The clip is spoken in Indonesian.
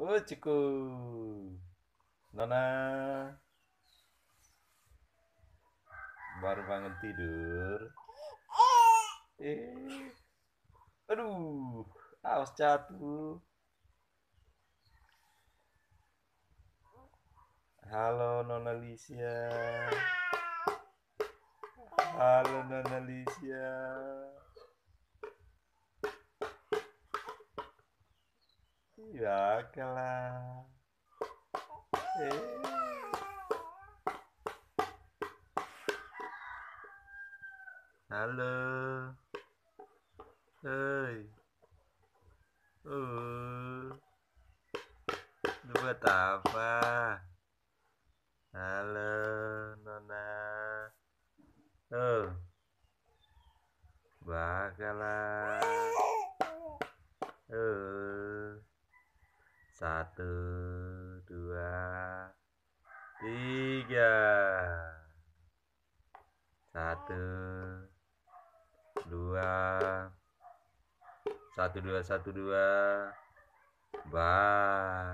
Oh, ciku. Nona baru bangun tidur. Eh, aduh, awas jatuh. Halo Nona Alicia. Halo Nona Alicia. Iya, kalah. Eh, halo. Hei. Lu buat apa? Halo, Nona. Oh, bakalan. Oh, satu, dua, tiga. Satu, dua, satu, dua, satu, dua. Bye.